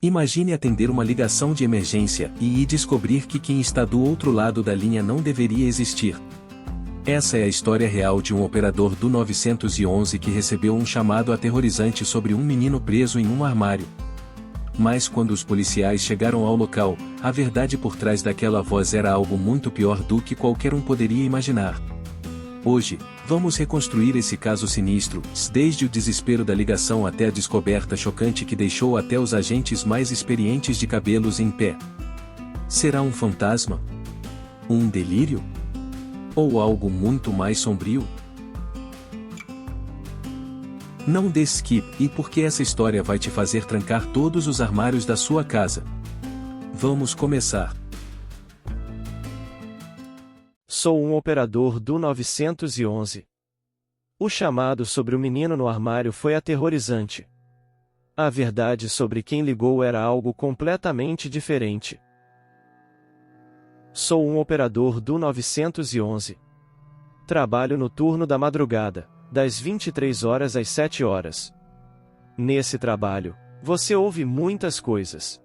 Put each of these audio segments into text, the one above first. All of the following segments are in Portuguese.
Imagine atender uma ligação de emergência e descobrir que quem está do outro lado da linha não deveria existir. Essa é a história real de um operador do 911 que recebeu um chamado aterrorizante sobre um menino preso em um armário. Mas quando os policiais chegaram ao local, a verdade por trás daquela voz era algo muito pior do que qualquer um poderia imaginar. Hoje, vamos reconstruir esse caso sinistro, desde o desespero da ligação até a descoberta chocante que deixou até os agentes mais experientes de cabelos em pé. Será um fantasma? Um delírio? Ou algo muito mais sombrio? Não dê skip, e porque essa história vai te fazer trancar todos os armários da sua casa. Vamos começar. Sou um operador do 911. O chamado sobre o menino no armário foi aterrorizante. A verdade sobre quem ligou era algo completamente diferente. Sou um operador do 911. Trabalho no turno da madrugada, das 23 horas às 7 horas. Nesse trabalho, você ouve muitas coisas.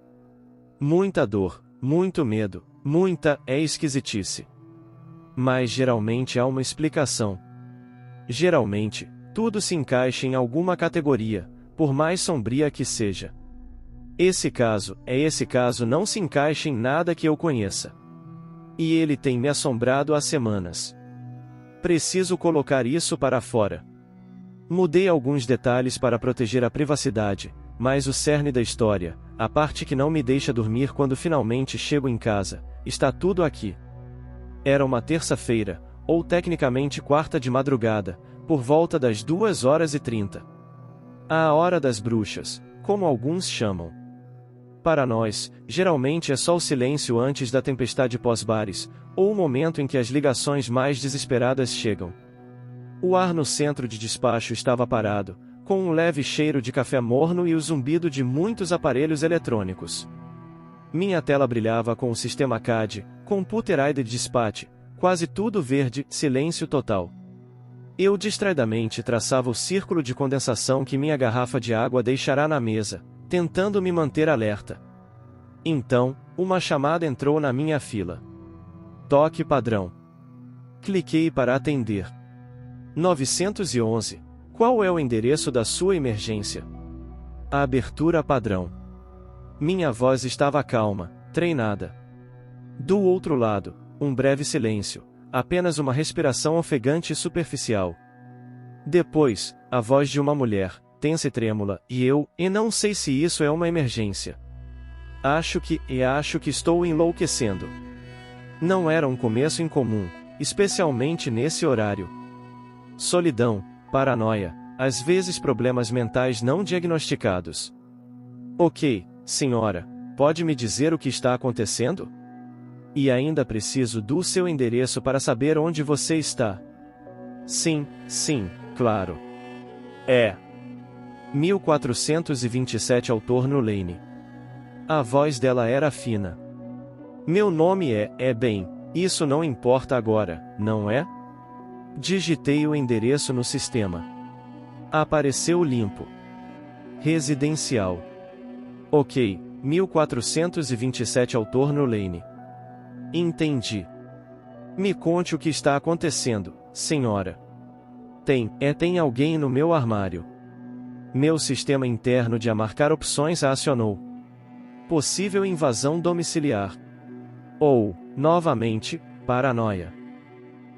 Muita dor, muito medo, muita esquisitice. Mas geralmente há uma explicação. Geralmente, tudo se encaixa em alguma categoria, por mais sombria que seja. Esse caso não se encaixa em nada que eu conheça. E ele tem me assombrado há semanas. Preciso colocar isso para fora. Mudei alguns detalhes para proteger a privacidade, mas o cerne da história, a parte que não me deixa dormir quando finalmente chego em casa, está tudo aqui. Era uma terça-feira, ou tecnicamente quarta de madrugada, por volta das 2h30. A hora das bruxas, como alguns chamam. Para nós, geralmente é só o silêncio antes da tempestade pós-bares, ou o momento em que as ligações mais desesperadas chegam. O ar no centro de despacho estava parado, com um leve cheiro de café morno e o zumbido de muitos aparelhos eletrônicos. Minha tela brilhava com o sistema CAD, Computer Aided Dispatch, quase tudo verde, silêncio total. Eu distraidamente traçava o círculo de condensação que minha garrafa de água deixará na mesa, tentando me manter alerta. Então, uma chamada entrou na minha fila. Toque padrão. Cliquei para atender. 911. Qual é o endereço da sua emergência? A abertura padrão. Minha voz estava calma, treinada. Do outro lado, um breve silêncio, apenas uma respiração ofegante e superficial. Depois, a voz de uma mulher, tensa e trêmula, e não sei se isso é uma emergência. Acho que estou enlouquecendo. Não era um começo incomum, especialmente nesse horário. Solidão, paranoia, às vezes problemas mentais não diagnosticados. Ok, senhora, pode me dizer o que está acontecendo? E ainda preciso do seu endereço para saber onde você está. Sim, claro. É 1427 Altorno Lane. A voz dela era fina. Meu nome bem, isso não importa agora, não é? Digitei o endereço no sistema. Apareceu limpo. Residencial. Ok, 1427 Altorno Lane. Entendi. Me conte o que está acontecendo, senhora. Tem alguém no meu armário. Meu sistema interno de marcar opções acionou. Possível invasão domiciliar. Ou, novamente, paranoia.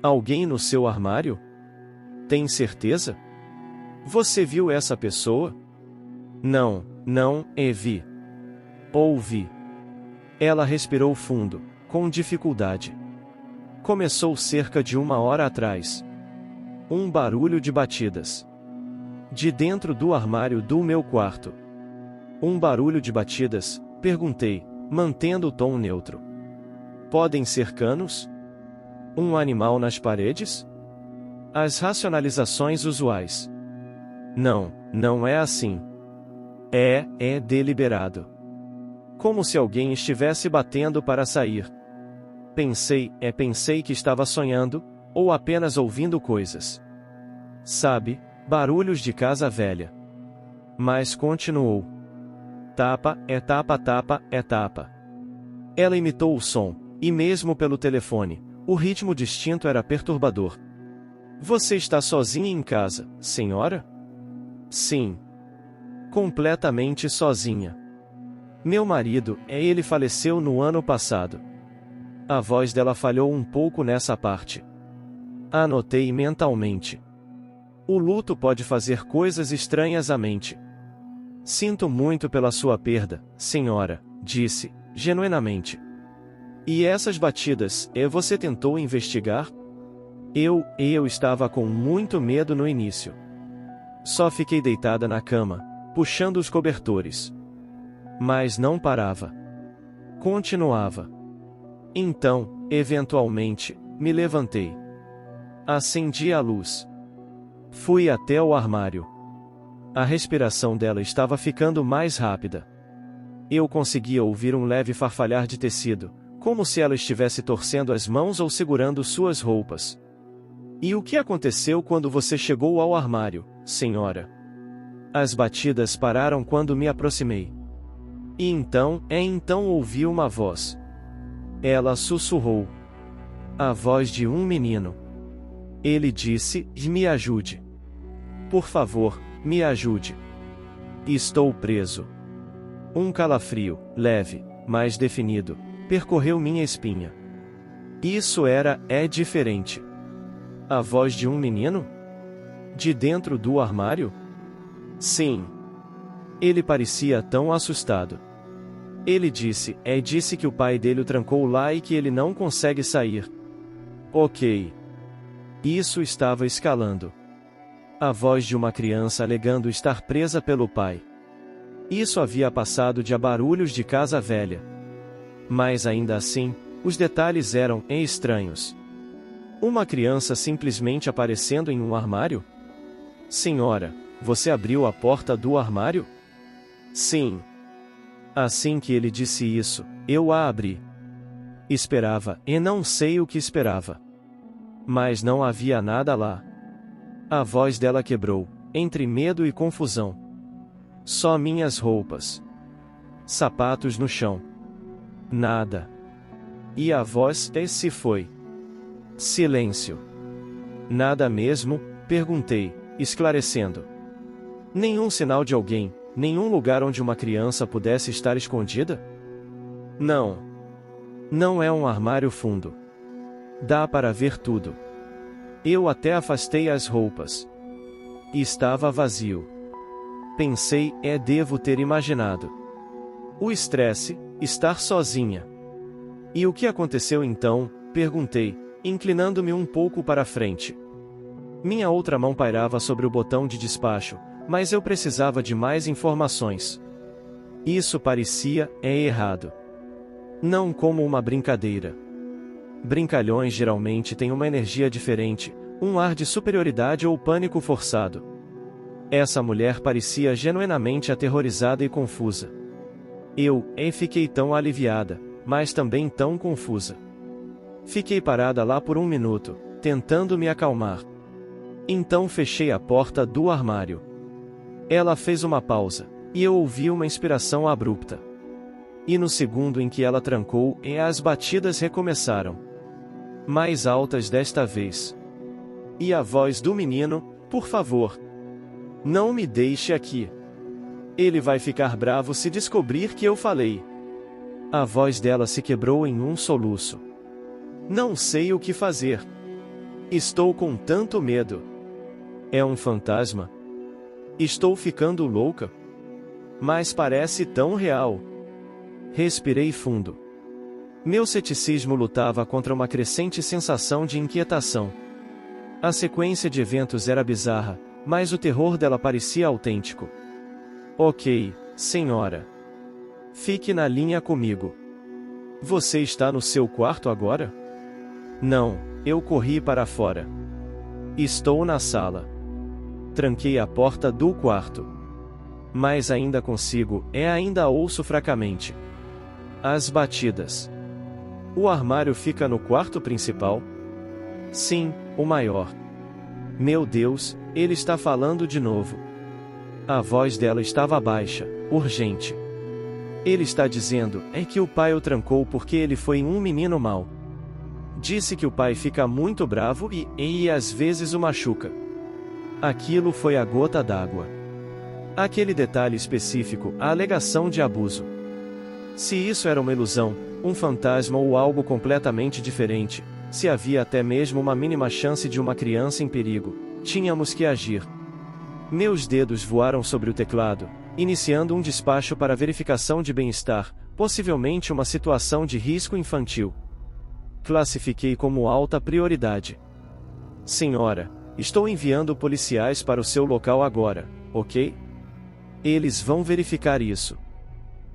Alguém no seu armário? Tem certeza? Você viu essa pessoa? Não, vi. Ouvi. Ela respirou fundo, com dificuldade. Começou cerca de 1 hora atrás. Um barulho de batidas. De dentro do armário do meu quarto. Um barulho de batidas? Perguntei, mantendo o tom neutro. Podem ser canos? Um animal nas paredes? As racionalizações usuais. Não é assim. É deliberado. Como se alguém estivesse batendo para sair. Pensei que estava sonhando, ou apenas ouvindo coisas. Sabe, barulhos de casa velha. Mas continuou. tapa, é tapa, tapa, é tapa. Ela imitou o som, e mesmo pelo telefone, o ritmo distinto era perturbador. Você está sozinha em casa, senhora? Sim. Completamente sozinha. Meu marido, ele faleceu no ano passado. A voz dela falhou um pouco nessa parte. Anotei mentalmente. O luto pode fazer coisas estranhas à mente. Sinto muito pela sua perda, senhora, disse, genuinamente. E essas batidas, você tentou investigar? Eu estava com muito medo no início. Só fiquei deitada na cama, puxando os cobertores. Mas não parava. Continuava. Então, eventualmente, me levantei. Acendi a luz. Fui até o armário. A respiração dela estava ficando mais rápida. Eu conseguia ouvir um leve farfalhar de tecido, como se ela estivesse torcendo as mãos ou segurando suas roupas. E o que aconteceu quando você chegou ao armário, senhora? As batidas pararam quando me aproximei. E então ouvi uma voz. Ela sussurrou. A voz de um menino. Ele disse, me ajude. Por favor, me ajude. Estou preso. Um calafrio, leve, mas definido, percorreu minha espinha. Isso é diferente. A voz de um menino? De dentro do armário? Sim. Ele parecia tão assustado. Ele disse que o pai dele o trancou lá e que ele não consegue sair. Ok. Isso estava escalando. A voz de uma criança alegando estar presa pelo pai. Isso havia passado de barulhos de casa velha. Mas ainda assim, os detalhes eram estranhos. Uma criança simplesmente aparecendo em um armário? Senhora, você abriu a porta do armário? Sim. Assim que ele disse isso, eu a abri. Esperava, e não sei o que esperava. Mas não havia nada lá. A voz dela quebrou, entre medo e confusão. Só minhas roupas. Sapatos no chão. Nada. E a voz se foi. Silêncio. Nada mesmo? Perguntei, esclarecendo. Nenhum sinal de alguém, nenhum lugar onde uma criança pudesse estar escondida? Não. Não é um armário fundo. Dá para ver tudo. Eu até afastei as roupas. Estava vazio. Pensei, devo ter imaginado. O estresse, estar sozinha. E o que aconteceu então? Perguntei, inclinando-me um pouco para frente. Minha outra mão pairava sobre o botão de despacho, mas eu precisava de mais informações. Isso parecia errado. Não como uma brincadeira. Brincalhões geralmente têm uma energia diferente, um ar de superioridade ou pânico forçado. Essa mulher parecia genuinamente aterrorizada e confusa. Eu fiquei tão aliviada, mas também tão confusa. Fiquei parada lá por um minuto, tentando me acalmar. Então fechei a porta do armário. Ela fez uma pausa, e eu ouvi uma inspiração abrupta. E no segundo em que ela trancou, as batidas recomeçaram. Mais altas desta vez. E a voz do menino, por favor. Não me deixe aqui. Ele vai ficar bravo se descobrir que eu falei. A voz dela se quebrou em um soluço. Não sei o que fazer. Estou com tanto medo. É um fantasma? Estou ficando louca? Mas parece tão real. Respirei fundo. Meu ceticismo lutava contra uma crescente sensação de inquietação. A sequência de eventos era bizarra, mas o terror dela parecia autêntico. Ok, senhora. Fique na linha comigo. Você está no seu quarto agora? Não, eu corri para fora. Estou na sala. Tranquei a porta do quarto. Mas ainda consigo, ainda ouço fracamente. As batidas. O armário fica no quarto principal? Sim, o maior. Meu Deus, ele está falando de novo. A voz dela estava baixa, urgente. Ele está dizendo é que o pai o trancou porque ele foi um menino mau. Disse que o pai fica muito bravo e às vezes o machuca. Aquilo foi a gota d'água. Aquele detalhe específico, a alegação de abuso. Se isso era uma ilusão, um fantasma ou algo completamente diferente, se havia até mesmo uma mínima chance de uma criança em perigo, tínhamos que agir. Meus dedos voaram sobre o teclado, iniciando um despacho para verificação de bem-estar, possivelmente uma situação de risco infantil. Classifiquei como alta prioridade. Senhora, estou enviando policiais para o seu local agora, ok? Eles vão verificar isso.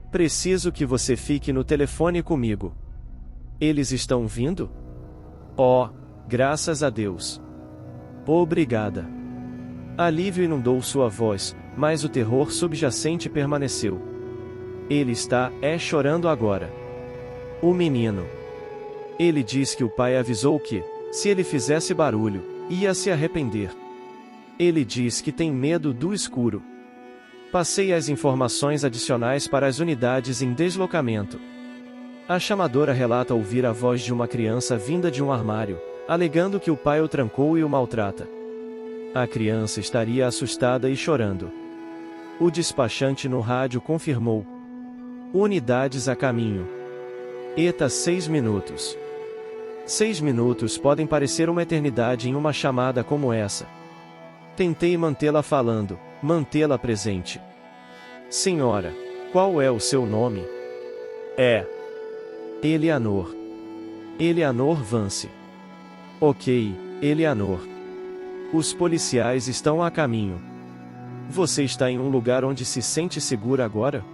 Preciso que você fique no telefone comigo. Eles estão vindo? Oh, graças a Deus. Obrigada. Alívio inundou sua voz, mas o terror subjacente permaneceu. Ele está chorando agora. O menino. Ele diz que o pai avisou que, se ele fizesse barulho, ia se arrepender. Ele diz que tem medo do escuro. Passei as informações adicionais para as unidades em deslocamento. A chamadora relata ouvir a voz de uma criança vinda de um armário, alegando que o pai o trancou e o maltrata. A criança estaria assustada e chorando. O despachante no rádio confirmou. Unidades a caminho. ETA 6 minutos. 6 minutos podem parecer uma eternidade em uma chamada como essa. Tentei mantê-la falando, mantê-la presente. Senhora, qual é o seu nome? Eleanor. Eleanor Vance. Ok, Eleanor. Os policiais estão a caminho. Você está em um lugar onde se sente segura agora?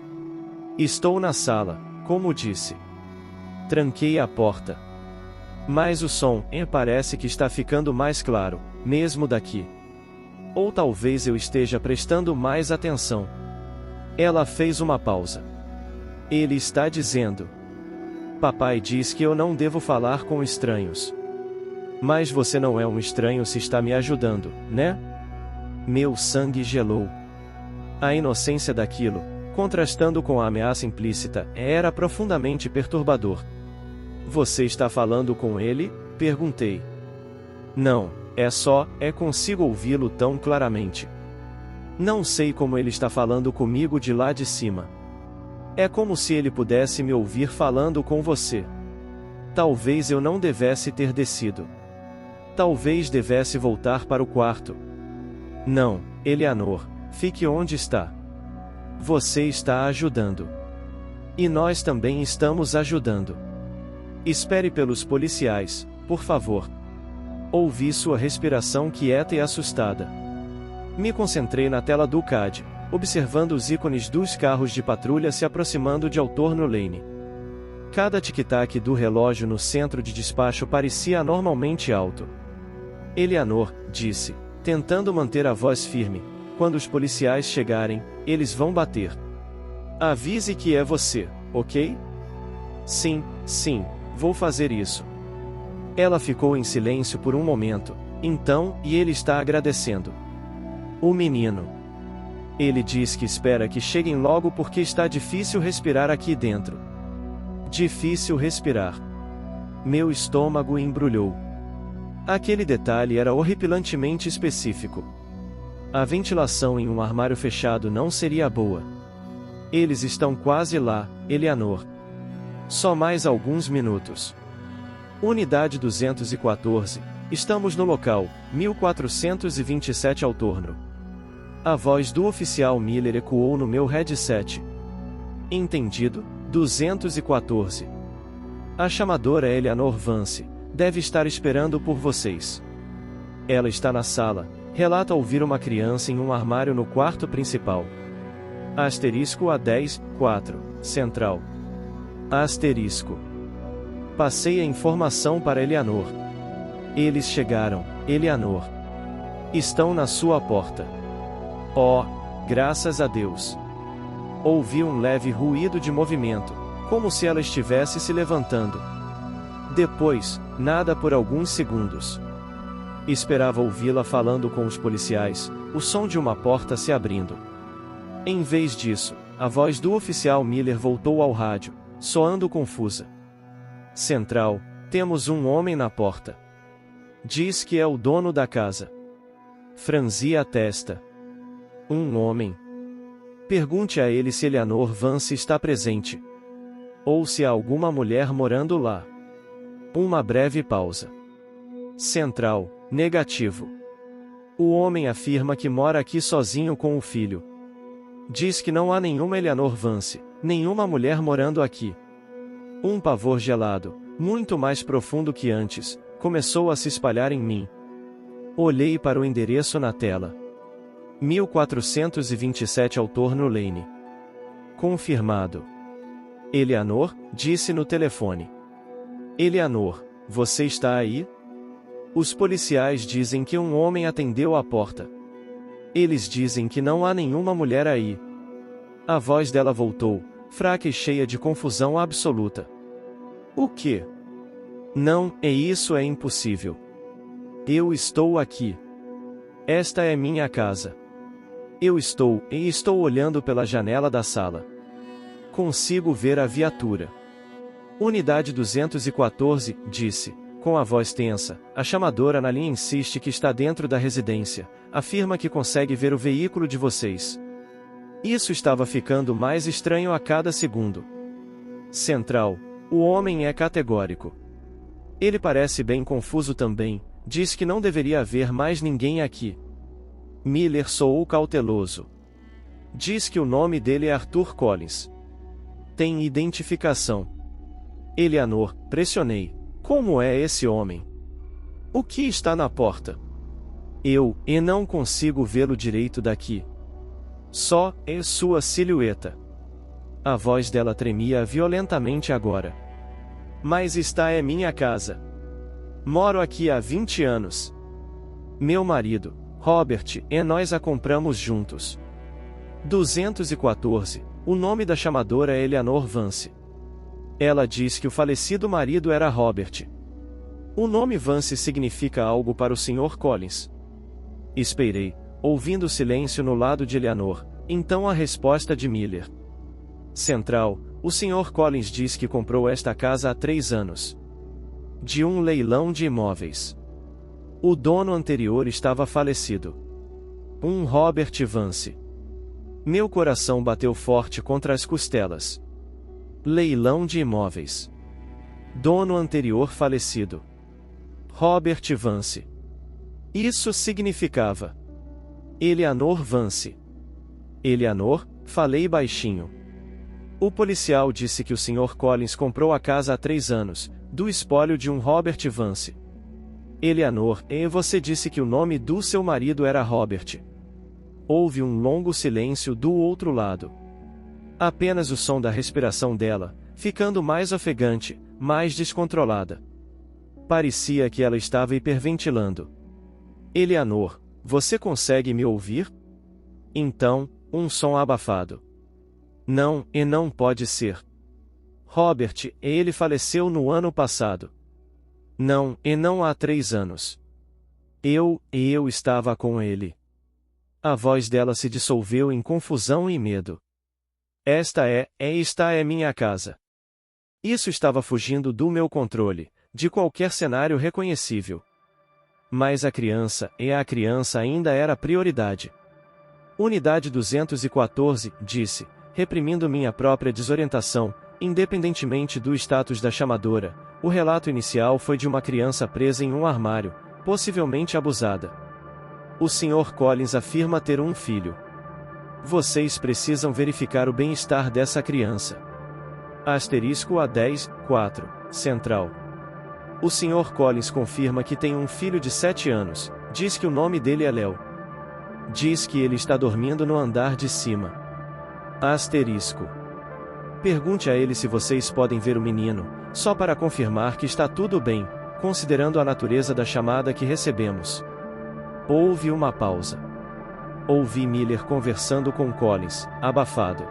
Estou na sala, como disse. Tranquei a porta. Mas o som parece que está ficando mais claro, mesmo daqui. Ou talvez eu esteja prestando mais atenção. Ela fez uma pausa. Ele está dizendo: Papai diz que eu não devo falar com estranhos. Mas você não é um estranho se está me ajudando, né? Meu sangue gelou. A inocência daquilo, contrastando com a ameaça implícita, era profundamente perturbador. Você está falando com ele? Perguntei. Não, consigo ouvi-lo tão claramente. Não sei como ele está falando comigo de lá de cima. É como se ele pudesse me ouvir falando com você. Talvez eu não devesse ter descido. Talvez devesse voltar para o quarto. Não, Eleanor, fique onde está. Você está ajudando. E nós também estamos ajudando. Espere pelos policiais, por favor. Ouvi sua respiração quieta e assustada. Me concentrei na tela do CAD, observando os ícones dos carros de patrulha se aproximando de Altorno Lane. Cada tic-tac do relógio no centro de despacho parecia anormalmente alto. Eleanor, disse, tentando manter a voz firme, quando os policiais chegarem, eles vão bater. Avise que é você, ok? Sim, vou fazer isso. Ela ficou em silêncio por um momento, então, e ele está agradecendo. O menino. Ele diz que espera que cheguem logo porque está difícil respirar aqui dentro. Difícil respirar. Meu estômago embrulhou. Aquele detalhe era horripilantemente específico. A ventilação em um armário fechado não seria boa. Eles estão quase lá, Eleanor. Só mais alguns minutos. Unidade 214, estamos no local, 1427 Altorno. A voz do oficial Miller ecoou no meu headset. Entendido, 214. A chamadora Eleanor Vance deve estar esperando por vocês. Ela está na sala, relata ouvir uma criança em um armário no quarto principal. Asterisco A10, 4, Central. Asterisco. Passei a informação para Eleanor. Eles chegaram, Eleanor. Estão na sua porta. Oh, graças a Deus. Ouvi um leve ruído de movimento, como se ela estivesse se levantando. Depois, nada por alguns segundos. Esperava ouvi-la falando com os policiais, o som de uma porta se abrindo. Em vez disso, A voz do oficial Miller voltou ao rádio, soando confusa. Central, temos um homem na porta. Diz que é o dono da casa. Franzi a testa. Um homem. Pergunte a ele se Eleanor Vance está presente. Ou se há alguma mulher morando lá. Uma breve pausa. Central, negativo. O homem afirma que mora aqui sozinho com o filho. Diz que não há nenhuma Eleanor Vance, nenhuma mulher morando aqui. Um pavor gelado, muito mais profundo que antes, começou a se espalhar em mim. Olhei para o endereço na tela. 1427 Autorno Lane. Confirmado. Eleanor, disse no telefone. Eleanor, você está aí? Os policiais dizem que um homem atendeu à porta. Eles dizem que não há nenhuma mulher aí. A voz dela voltou, fraca e cheia de confusão absoluta. O quê? Não, isso é impossível. Eu estou aqui. Esta é minha casa. Eu estou olhando pela janela da sala. Consigo ver a viatura. Unidade 214, disse, com a voz tensa. A chamadora na linha insiste que está dentro da residência. Afirma que consegue ver o veículo de vocês. Isso estava ficando mais estranho a cada segundo. Central. O homem é categórico. Ele parece bem confuso também. Diz que não deveria haver mais ninguém aqui. Miller soou cauteloso. Diz que o nome dele é Arthur Collins. Tem identificação. Eleanor, pressionei. Como é esse homem? O que está na porta? Eu não consigo vê-lo direito daqui. Só é sua silhueta. A voz dela tremia violentamente agora. Mas esta é minha casa. Moro aqui há 20 anos. Meu marido, Robert, e nós a compramos juntos. 214. O nome da chamadora é Eleanor Vance. Ela diz que o falecido marido era Robert. O nome Vance significa algo para o Sr. Collins. Esperei, ouvindo o silêncio no lado de Eleanor, então a resposta de Miller. Central, o Sr. Collins diz que comprou esta casa há 3 anos. De um leilão de imóveis. O dono anterior estava falecido. Um Robert Vance. Meu coração bateu forte contra as costelas. Leilão de imóveis. Dono anterior falecido. Robert Vance. Isso significava Eleanor Vance. Eleanor, falei baixinho. O policial disse que o Sr. Collins comprou a casa há 3 anos, do espólio de um Robert Vance. Eleanor, e você disse que o nome do seu marido era Robert. Houve um longo silêncio do outro lado. Apenas o som da respiração dela, ficando mais ofegante, mais descontrolada. Parecia que ela estava hiperventilando. Eleanor, você consegue me ouvir? Então, um som abafado. Não, e não pode ser. Robert, ele faleceu no ano passado. Não, e não há 3 anos. Eu estava com ele. A voz dela se dissolveu em confusão e medo. Esta é minha casa. Isso estava fugindo do meu controle, de qualquer cenário reconhecível. Mas a criança ainda era prioridade. Unidade 214, disse, reprimindo minha própria desorientação, independentemente do status da chamadora. O relato inicial foi de uma criança presa em um armário, possivelmente abusada. O Sr. Collins afirma ter um filho. Vocês precisam verificar o bem-estar dessa criança. Asterisco A10, 4, Central. O Sr. Collins confirma que tem um filho de 7 anos, diz que o nome dele é Léo. Diz que ele está dormindo no andar de cima. Asterisco. Pergunte a ele se vocês podem ver o menino, só para confirmar que está tudo bem, considerando a natureza da chamada que recebemos. Houve uma pausa. Ouvi Miller conversando com Collins, abafado.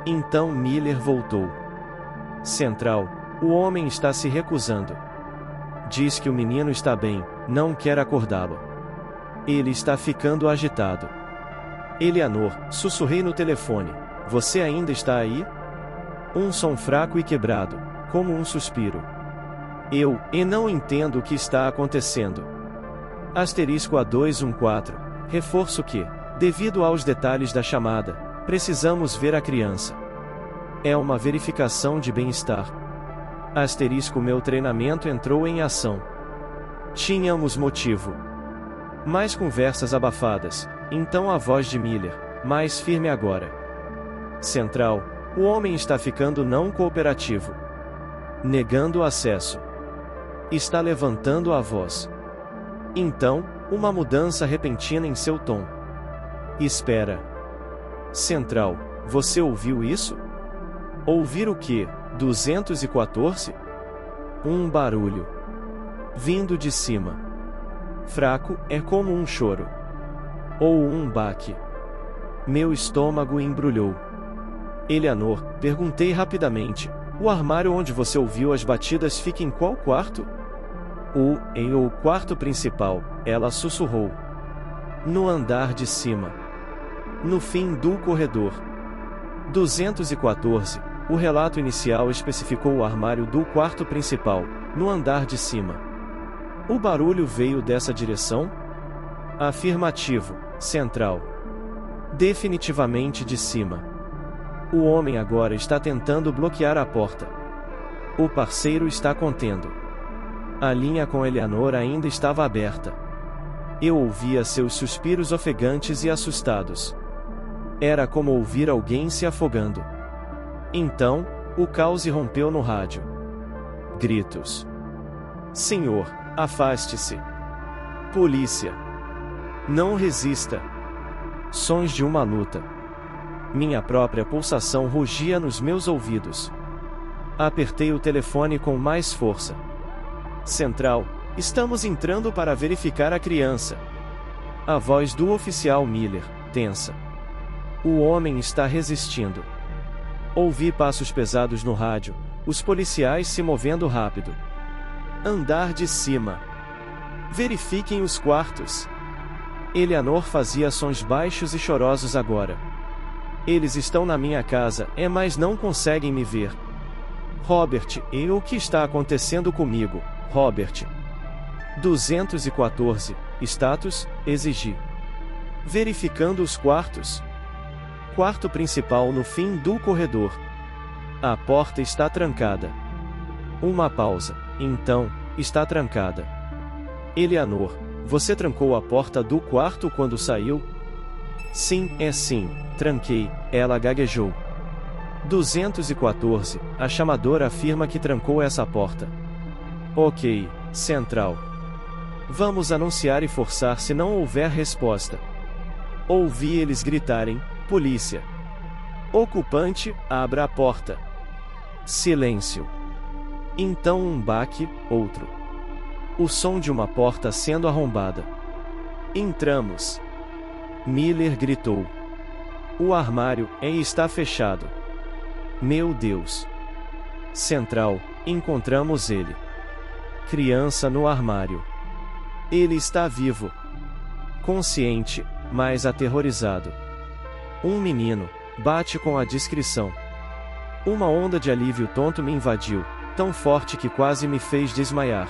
Então Miller voltou. Central, o homem está se recusando. Diz que o menino está bem, não quer acordá-lo. Ele está ficando agitado. Eleanor, sussurrei no telefone. você ainda está aí? Um som fraco e quebrado, como um suspiro. E não entendo o que está acontecendo. Asterisco A214, reforço que, devido aos detalhes da chamada, precisamos ver a criança. É uma verificação de bem-estar. Asterisco meu treinamento entrou em ação. Tínhamos motivo. Mais conversas abafadas, então a voz de Miller, mais firme agora. Central, o homem está ficando não cooperativo. Negando o acesso. Está levantando a voz. Então, uma mudança repentina em seu tom. Espera. Central, você ouviu isso? Ouvir o quê? 214? Um barulho. Vindo de cima. Fraco, é como um choro. Ou um baque. Meu estômago embrulhou. Eleanor, perguntei rapidamente, o armário onde você ouviu as batidas fica em qual quarto? Em o quarto principal, ela sussurrou. No andar de cima. No fim do corredor. 214, o relato inicial especificou o armário do quarto principal, no andar de cima. O barulho veio dessa direção? Afirmativo, central. Definitivamente de cima. O homem agora está tentando bloquear a porta. O parceiro está contendo. A linha com Eleanor ainda estava aberta. Eu ouvia seus suspiros ofegantes e assustados. Era como ouvir alguém se afogando. Então, o caos irrompeu no rádio. Gritos. Senhor, afaste-se. Polícia. Não resista. Sons de uma luta. Minha própria pulsação rugia nos meus ouvidos. Apertei o telefone com mais força. Central, estamos entrando para verificar a criança. A voz do oficial Miller, tensa. O homem está resistindo. Ouvi passos pesados no rádio, os policiais se movendo rápido. Andar de cima. Verifiquem os quartos. Eleanor fazia sons baixos e chorosos agora. Eles estão na minha casa, mas não conseguem me ver. Robert, o que está acontecendo comigo, Robert? 214, status, exigi. Verificando os quartos. Quarto principal no fim do corredor. A porta está trancada. Uma pausa. Então, está trancada. Eleanor, você trancou a porta do quarto quando saiu? Sim, sim, tranquei, ela gaguejou. 214, a chamadora afirma que trancou essa porta. Ok, central. Vamos anunciar e forçar se não houver resposta. Ouvi eles gritarem, polícia. Ocupante, abra a porta. Silêncio. Então um baque, outro. O som de uma porta sendo arrombada. Entramos. Miller gritou. O armário está fechado. Meu Deus. Central, encontramos ele. Criança no armário. Ele está vivo. Consciente, mas aterrorizado. Um menino, bate com a descrição. Uma onda de alívio tonto me invadiu, tão forte que quase me fez desmaiar.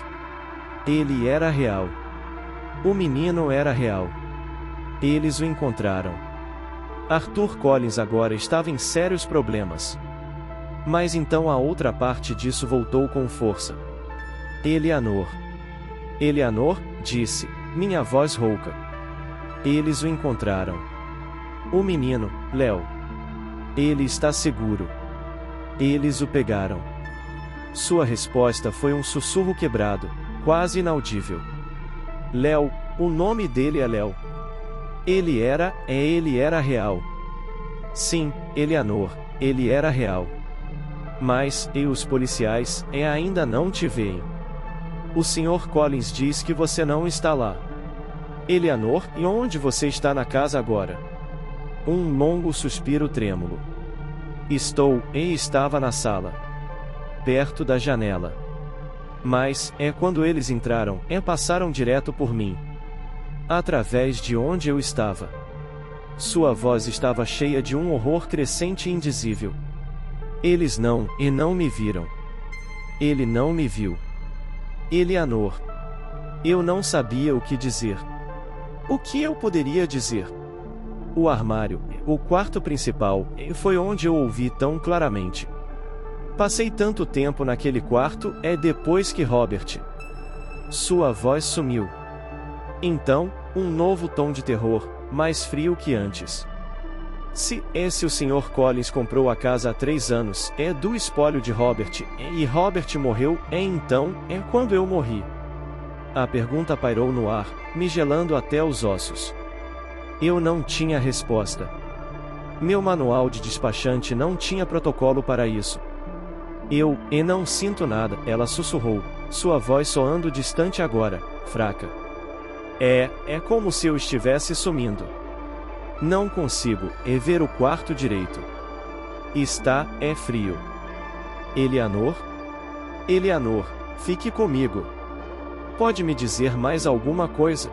Ele era real. O menino era real. Eles o encontraram. Arthur Collins agora estava em sérios problemas. Mas então a outra parte disso voltou com força. Eleanor. Eleanor, disse, minha voz rouca. Eles o encontraram. O menino, Léo. Ele está seguro. Eles o pegaram. Sua resposta foi um sussurro quebrado, quase inaudível. Léo, o nome dele é Léo. Ele era real. Sim, Eleanor, ele era real. Mas, os policiais, ainda não te veem. O Sr. Collins diz que você não está lá. Eleanor, e onde você está na casa agora? Um longo suspiro trêmulo. Estava na sala. Perto da janela. Mas, quando eles entraram, passaram direto por mim. Através de onde eu estava. Sua voz estava cheia de um horror crescente e indizível. Eles não me viram. Ele não me viu. Eleanor. Eu não sabia o que dizer. O que eu poderia dizer? O armário, o quarto principal, foi onde eu ouvi tão claramente. Passei tanto tempo naquele quarto, depois que Robert. Sua voz sumiu. Então, um novo tom de terror, mais frio que antes. Se o Sr. Collins comprou a casa há 3 anos, do espólio de Robert, e Robert morreu, então, quando eu morri. A pergunta pairou no ar, me gelando até os ossos. Eu não tinha resposta. Meu manual de despachante não tinha protocolo para isso. Eu não sinto nada, ela sussurrou, sua voz soando distante agora, fraca. É como se eu estivesse sumindo. Não consigo ver o quarto direito. Está frio. Eleanor? Eleanor, fique comigo. Pode me dizer mais alguma coisa?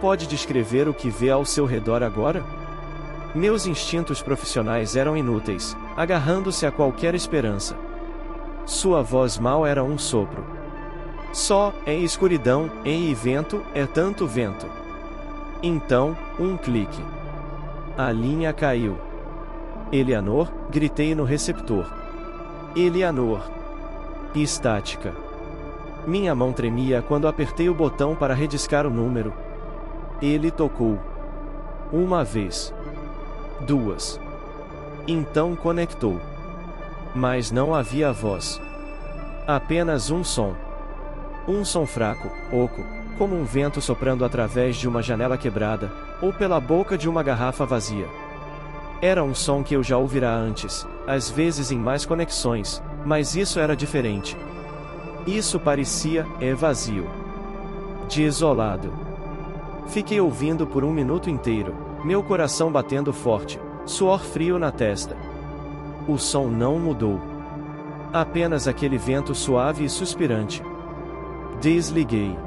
Pode descrever o que vê ao seu redor agora? Meus instintos profissionais eram inúteis, agarrando-se a qualquer esperança. Sua voz mal era um sopro. Só escuridão e vento, tanto vento. Então, um clique. A linha caiu. Eleanor, gritei no receptor. Eleanor. Estática. Minha mão tremia quando apertei o botão para rediscar o número. Ele tocou. 1 vez. 2. Então conectou. Mas não havia voz. Apenas um som. Um som fraco, oco, como um vento soprando através de uma janela quebrada, ou pela boca de uma garrafa vazia. Era um som que eu já ouvira antes, às vezes em mais conexões, mas isso era diferente. Isso parecia vazio. Desolado. Fiquei ouvindo por 1 minuto inteiro, meu coração batendo forte, suor frio na testa. O som não mudou. Apenas aquele vento suave e suspirante. Desliguei.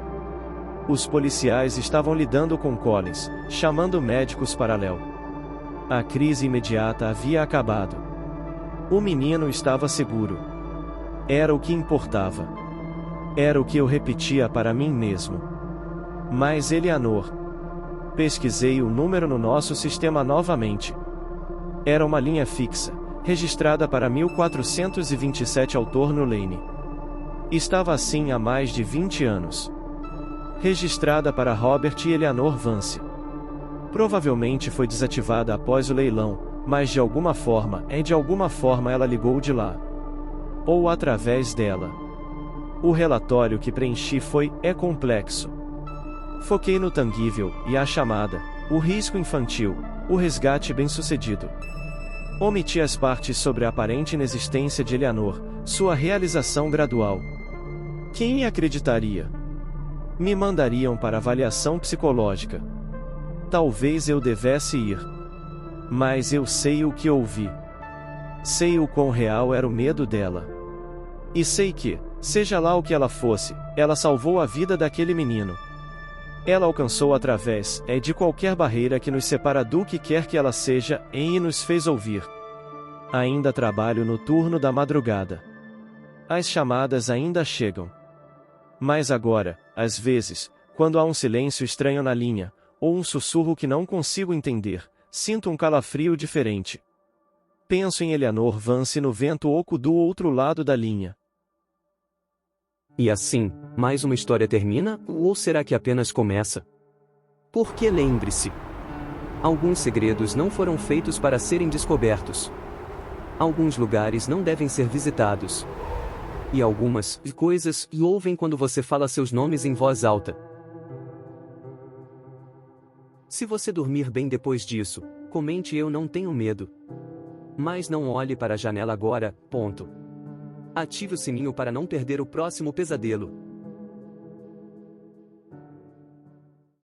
Os policiais estavam lidando com Collins, chamando médicos para Léo. A crise imediata havia acabado. O menino estava seguro. Era o que importava. Era o que eu repetia para mim mesmo. Mas Eleanor. Pesquisei o número no nosso sistema novamente. Era uma linha fixa, registrada para 1427 Altorno Lane. Estava assim há mais de 20 anos. Registrada para Robert e Eleanor Vance. Provavelmente foi desativada após o leilão, mas de alguma forma ela ligou de lá. Ou através dela. O relatório que preenchi foi complexo. Foquei no tangível e a chamada, o risco infantil, o resgate bem-sucedido. Omiti as partes sobre a aparente inexistência de Eleanor, sua realização gradual. Quem acreditaria? Me mandariam para avaliação psicológica. Talvez eu devesse ir. Mas eu sei o que ouvi. Sei o quão real era o medo dela. E sei que, seja lá o que ela fosse, ela salvou a vida daquele menino. Ela alcançou através de qualquer barreira que nos separa do que quer que ela seja, e nos fez ouvir. Ainda trabalho no turno da madrugada. As chamadas ainda chegam. Mas agora, às vezes, quando há um silêncio estranho na linha, ou um sussurro que não consigo entender, sinto um calafrio diferente. Penso em Eleanor Vance no vento oco do outro lado da linha. E assim, mais uma história termina, ou será que apenas começa? Porque lembre-se, alguns segredos não foram feitos para serem descobertos. Alguns lugares não devem ser visitados. E algumas coisas ouvem quando você fala seus nomes em voz alta. Se você dormir bem depois disso, comente "eu não tenho medo". Mas não olhe para a janela agora, ponto. Ative o sininho para não perder o próximo pesadelo.